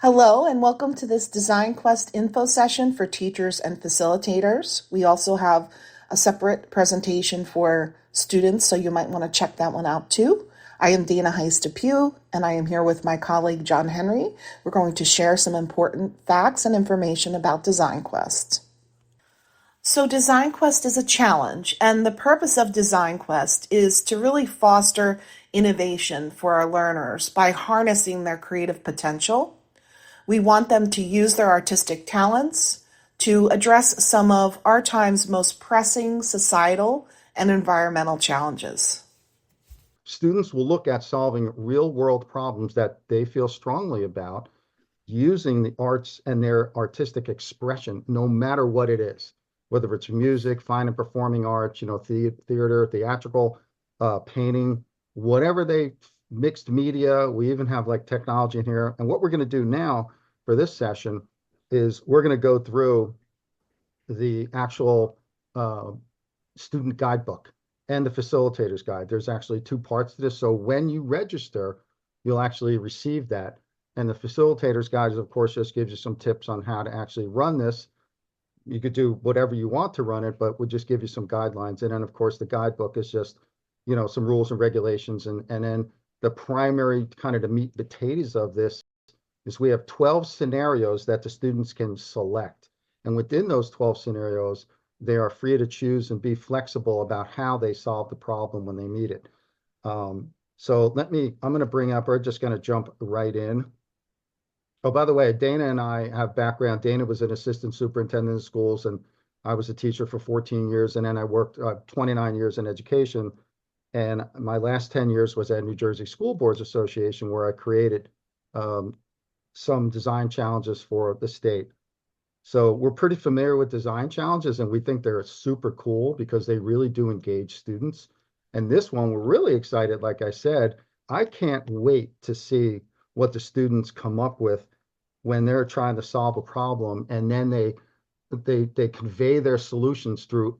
Hello and welcome to this DesignQuest info session for teachers and facilitators. We also have a separate presentation for students, so you might want to check that one out too. I am Dana Heist-Depew, and I am here with my colleague John Henry. We're going to share some important facts and information about DesignQuest. So DesignQuest is a challenge, and the purpose of DesignQuest is to really foster innovation for our learners by harnessing their creative potential. We want them to use their artistic talents to address some of our time's most pressing societal and environmental challenges. Students will look at solving real-world problems that they feel strongly about using the arts and their artistic expression, no matter what it is, whether it's music, fine and performing arts, theater, theatrical, painting, whatever mixed media. We even have like technology in here. And what we're going to do now for this session is we're going to go through the actual student guidebook and the facilitator's guide. There's actually two parts to this. So when you register, you'll actually receive that. And the facilitator's guide, of course, just gives you some tips on how to actually run this. You could do whatever you want to run it, but we'll just give you some guidelines. And then, of course, the guidebook is just, some rules and regulations. And then the primary kind of the meat and potatoes of this is we have 12 scenarios that the students can select. And within those 12 scenarios, they are free to choose and be flexible about how they solve the problem when they meet it. So I'm going to bring up, we're just going to jump right in. Oh, by the way, Dana and I have background. Dana was an assistant superintendent in schools, and I was a teacher for 14 years. And then I worked 29 years in education. And my last 10 years was at New Jersey School Boards Association, where I created some design challenges for the state. So we're pretty familiar with design challenges, and we think they're super cool because they really do engage students. And this one, we're really excited. Like I said, I can't wait to see what the students come up with when they're trying to solve a problem, and then they convey their solutions through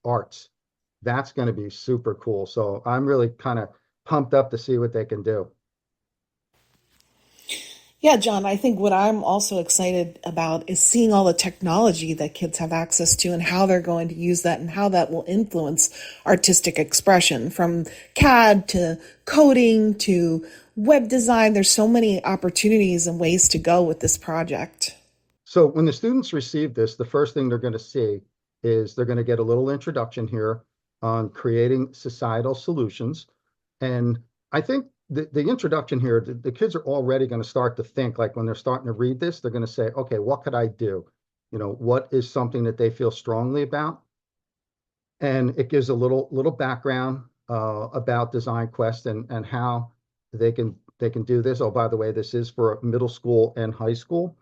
arts. That's going to be super cool. So I'm really kind of pumped up to see what they can do. Yeah, John, I think what I'm also excited about is seeing all the technology that kids have access to and how they're going to use that and how that will influence artistic expression, from CAD to coding to web design. There's so many opportunities and ways to go with this project. So when the students receive this, the first thing they're going to see is they're going to get a little introduction here on creating societal solutions. And I think the introduction here, the kids are already going to start to think, like when they're starting to read this, they're going to say, okay, what could I do? What is something that they feel strongly about? And it gives a little background about DesignQuest and how they can do this. Oh, by the way, this is for middle school and high school.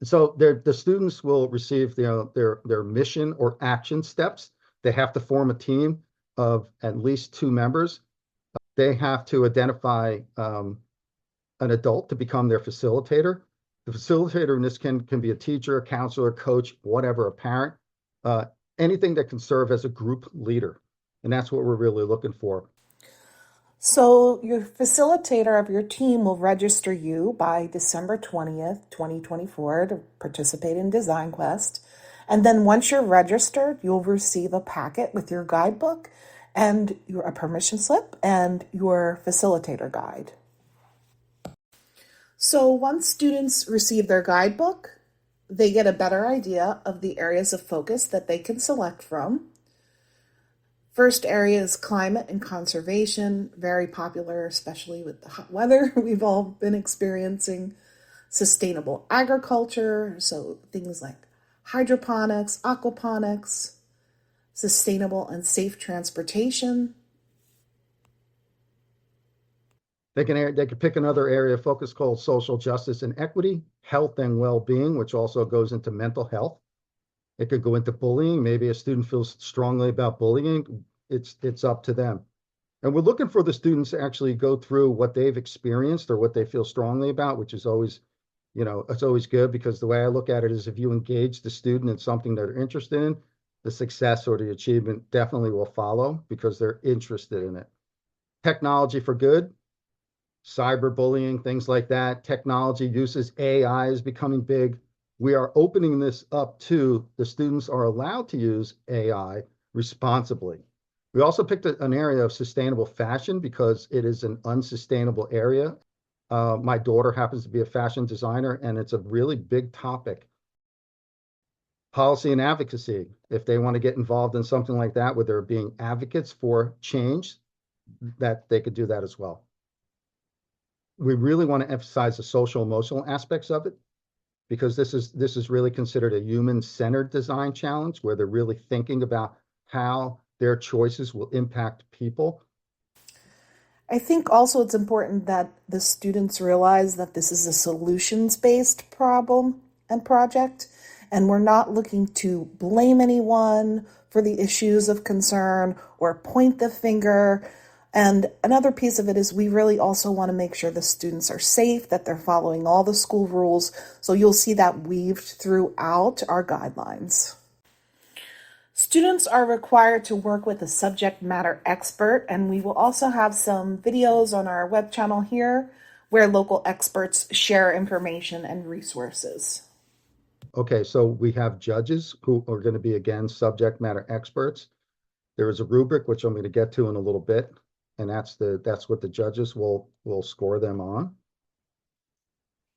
So the students will receive their mission or action steps. They have to form a team of at least 2 members. They have to identify an adult to become their facilitator. The facilitator in this can be a teacher, a counselor, coach, whatever, a parent, anything that can serve as a group leader. And that's what we're really looking for. So your facilitator of your team will register you by December 20th, 2024 to participate in DesignQuest. And then once you're registered, you'll receive a packet with your guidebook and a permission slip and your facilitator guide. So once students receive their guidebook, they get a better idea of the areas of focus that they can select from. First area is climate and conservation, very popular, especially with the hot weather we've all been experiencing. Sustainable agriculture, so things like hydroponics, aquaponics, sustainable and safe transportation. They can pick another area of focus called social justice and equity, health and well-being, which also goes into mental health. It could go into bullying. Maybe a student feels strongly about bullying. It's up to them. And we're looking for the students to actually go through what they've experienced or what they feel strongly about, which is always, it's always good, because the way I look at it is if you engage the student in something they're interested in, the success or the achievement definitely will follow because they're interested in it. Technology for good. cyberbullying, things like that. Technology uses AI is becoming big. We are opening this up to the students are allowed to use AI responsibly. We also picked an area of sustainable fashion because it is an unsustainable area. My daughter happens to be a fashion designer, and it's a really big topic. Policy and advocacy, if they want to get involved in something like that, where they're being advocates for change, that they could do that as well. We really want to emphasize the social emotional aspects of it because this is really considered a human-centered design challenge where they're really thinking about how their choices will impact people. I think also it's important that the students realize that this is a solutions-based problem and project, and we're not looking to blame anyone for the issues of concern or point the finger. And another piece of it is we really also want to make sure the students are safe, that they're following all the school rules. So you'll see that weaved throughout our guidelines. Students are required to work with a subject matter expert, and we will also have some videos on our web channel here where local experts share information and resources. Okay, so we have judges who are going to be, again, subject matter experts. There is a rubric, which I'm going to get to in a little bit, and that's what the judges will score them on.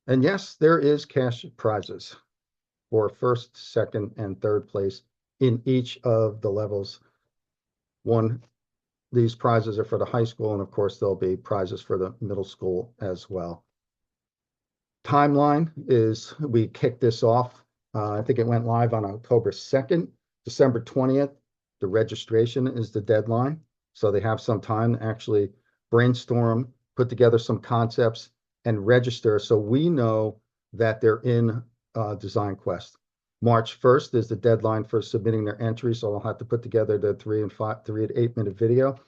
And yes, there is cash prizes for first, second, and third place in each of the levels. These prizes are for the high school, and of course, there'll be prizes for the middle school as well. Timeline is we kicked this off. I think it went live on October 2nd, December 20th. The registration is the deadline. So they have some time to actually brainstorm, put together some concepts, and register. So we know that they're in DesignQuest. March 1st is the deadline for submitting their entry. So they'll have to put together the 3 to 8 minute video.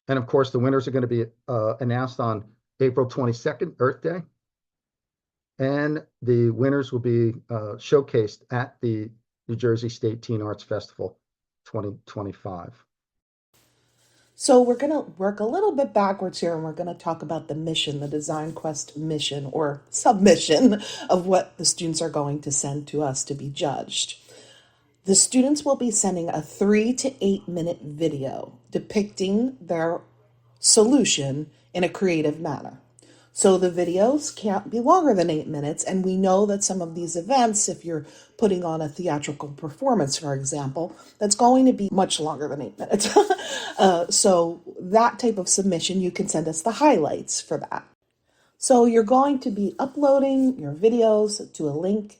And of course, the winners are going to be announced on April 22nd, Earth Day. And the winners will be showcased at the New Jersey State Teen Arts Festival 2025. So we're going to work a little bit backwards here, and we're going to talk about the mission, the DesignQuest mission or submission of what the students are going to send to us to be judged. The students will be sending a 3 to 8 minute video depicting their solution in a creative manner. So the videos can't be longer than 8 minutes, and we know that some of these events, if you're putting on a theatrical performance, for example, that's going to be much longer than 8 minutes. So that type of submission, you can send us the highlights for that. So you're going to be uploading your videos to a link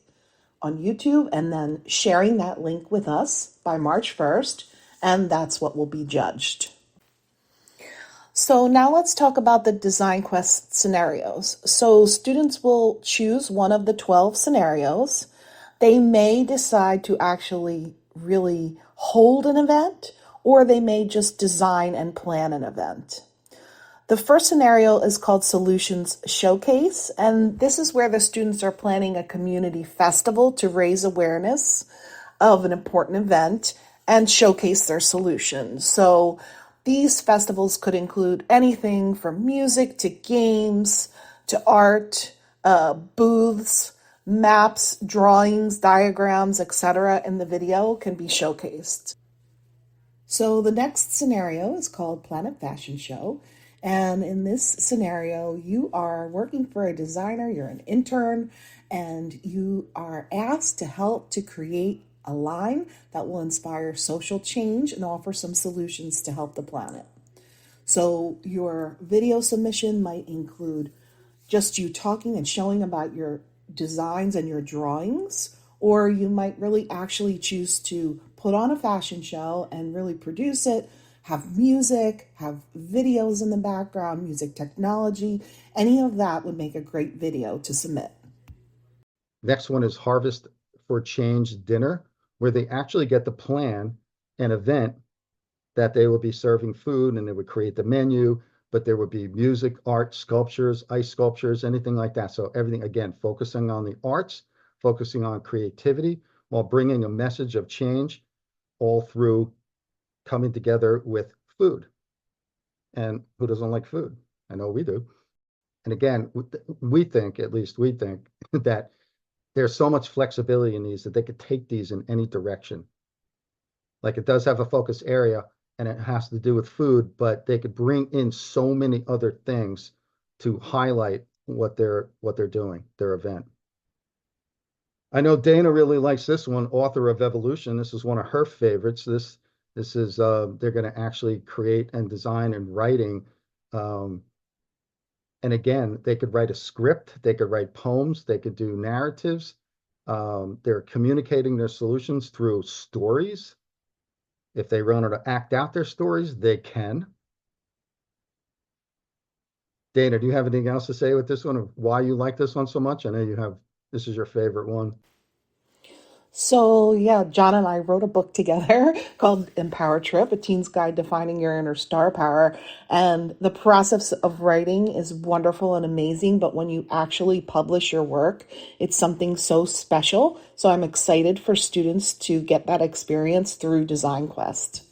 on YouTube and then sharing that link with us by March 1st, and that's what will be judged. So now let's talk about the DesignQuest scenarios. So students will choose one of the 12 scenarios. They may decide to actually really hold an event, or they may just design and plan an event. The first scenario is called Solutions Showcase, and this is where the students are planning a community festival to raise awareness of an important event and showcase their solutions. So these festivals could include anything from music to games to art, booths, maps, drawings, diagrams, etc. in the video can be showcased. So the next scenario is called Planet Fashion Show. And in this scenario, you are working for a designer, you're an intern, and you are asked to help to create a line that will inspire social change and offer some solutions to help the planet. So your video submission might include just you talking and showing about your designs and your drawings, or you might really actually choose to put on a fashion show and really produce it, have music, have videos in the background, music technology. Any of that would make a great video to submit. Next one is Harvest for Change Dinner, where they actually get to plan an event that they will be serving food and they would create the menu, but there would be music, art, sculptures, ice sculptures, anything like that. So everything, again, focusing on the arts, focusing on creativity, while bringing a message of change all through coming together with food. And who doesn't like food? I know we do. And again, we think, at least we think, that there's so much flexibility in these that they could take these in any direction. Like it does have a focus area and it has to do with food, but they could bring in so many other things to highlight what they're doing, their event. I know Dana really likes this one, Author of Evolution. This is one of her favorites. This is they're going to actually create and design and writing. And again, they could write a script, they could write poems, they could do narratives. They're communicating their solutions through stories. If they want to act out their stories, they can. Dana, do you have anything else to say with this one of why you like this one so much? I know you have, this is your favorite one. So, yeah, John and I wrote a book together called Empower Trip, A Teen's Guide to Finding Your Inner Star Power. And the process of writing is wonderful and amazing, but when you actually publish your work, it's something so special. So I'm excited for students to get that experience through DesignQuest.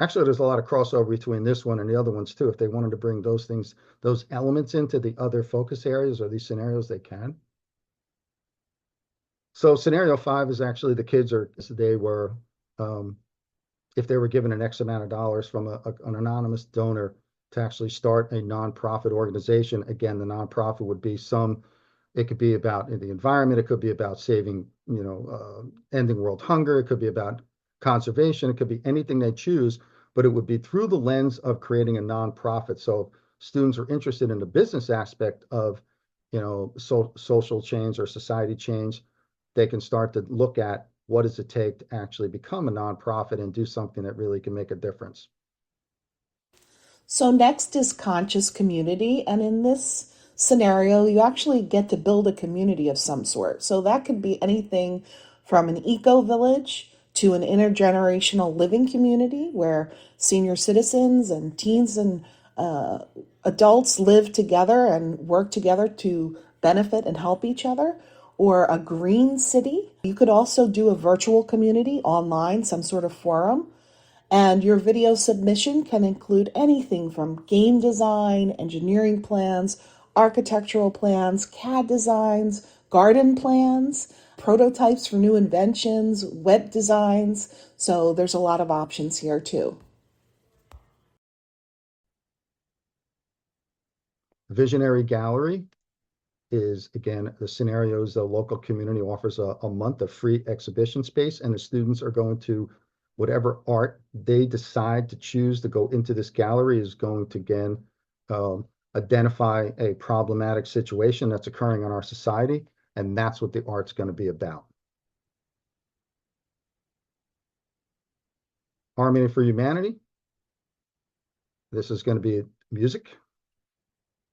Actually, there's a lot of crossover between this one and the other ones too. If they wanted to bring those things, those elements into the other focus areas or these scenarios, they can. So scenario 5 is actually the kids are, they were, if they were given an X amount of dollars from an anonymous donor to actually start a nonprofit organization. Again, the nonprofit would be it could be about the environment. It could be about saving, ending world hunger. It could be about conservation. It could be anything they choose, but it would be through the lens of creating a nonprofit. So students are interested in the business aspect of, social change or society change. They can start to look at what does it take to actually become a nonprofit and do something that really can make a difference. So next is conscious community. And in this scenario, you actually get to build a community of some sort. So that could be anything from an eco village to an intergenerational living community where senior citizens and teens and adults live together and work together to benefit and help each other, or a green city. You could also do a virtual community online, some sort of forum. And your video submission can include anything from game design, engineering plans, architectural plans, CAD designs, garden plans, prototypes for new inventions, web designs. So there's a lot of options here too. Visionary Gallery is, again, the scenarios, the local community offers a month of free exhibition space, and the students are going to, whatever art they decide to choose to go into this gallery is going to, again, identify a problematic situation that's occurring in our society, and that's what the art's going to be about. Harmony for Humanity. This is going to be music.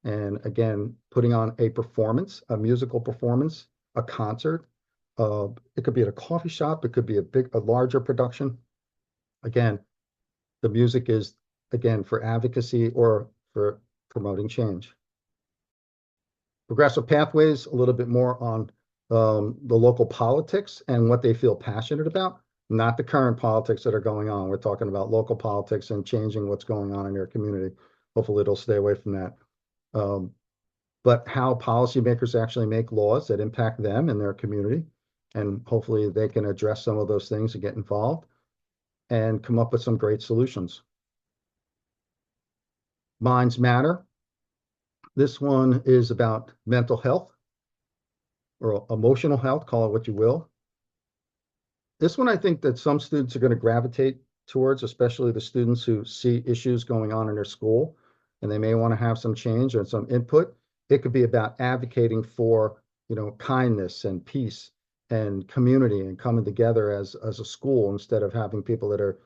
And again, putting on a performance, a musical performance, a concert. It could be at a coffee shop. It could be a larger production. Again, the music is, again, for advocacy or for promoting change. Progressive Pathways, a little bit more on the local politics and what they feel passionate about, not the current politics that are going on. We're talking about local politics and changing what's going on in their community. Hopefully it'll stay away from that. But how policymakers actually make laws that impact them and their community. And hopefully they can address some of those things and get involved and come up with some great solutions. Minds Matter. This one is about mental health or emotional health, call it what you will. This one, I think that some students are going to gravitate towards, especially the students who see issues going on in their school, and they may want to have some change or some input. It could be about advocating for, kindness and peace and community and coming together as a school instead of having people that are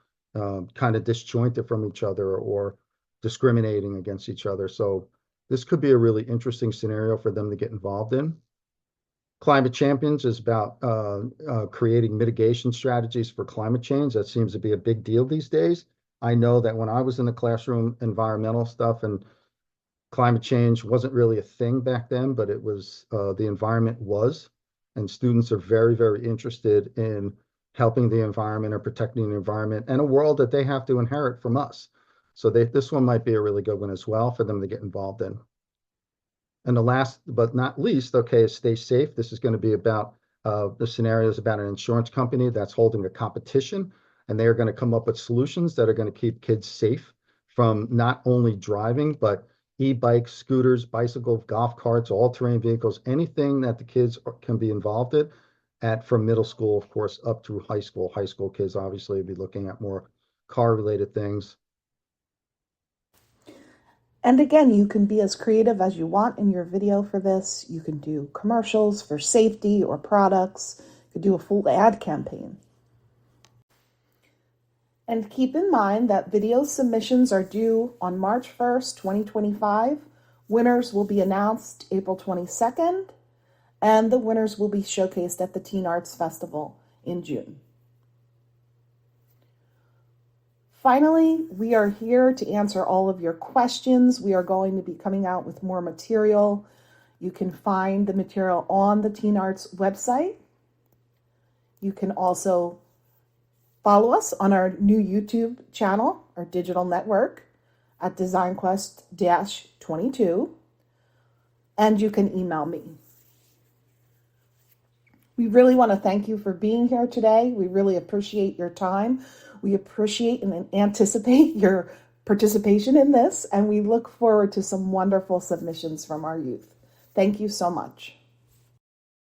kind of disjointed from each other or discriminating against each other. So this could be a really interesting scenario for them to get involved in. Climate Champions is about creating mitigation strategies for climate change. That seems to be a big deal these days. I know that when I was in the classroom, environmental stuff and climate change wasn't really a thing back then, but it was, the environment was, and students are very, very interested in helping the environment or protecting the environment and a world that they have to inherit from us. So this one might be a really good one as well for them to get involved in. And the last but not least, okay, is stay safe. This is going to be about the scenarios about an insurance company that's holding a competition, and they're going to come up with solutions that are going to keep kids safe from not only driving, but e-bikes, scooters, bicycles, golf carts, all-terrain vehicles, anything that the kids can be involved in from middle school, of course, up through high school. High school kids obviously will be looking at more car-related things. And again, you can be as creative as you want in your video for this. You can do commercials for safety or products. You could do a full ad campaign. And keep in mind that video submissions are due on March 1st, 2025. Winners will be announced April 22nd, and the winners will be showcased at the Teen Arts Festival in June. Finally, we are here to answer all of your questions. We are going to be coming out with more material. You can find the material on the Teen Arts website. You can also follow us on our new YouTube channel, our digital network, at DesignQuest-22, and you can email me. We really want to thank you for being here today. We really appreciate your time. We appreciate and anticipate your participation in this, and we look forward to some wonderful submissions from our youth. Thank you so much.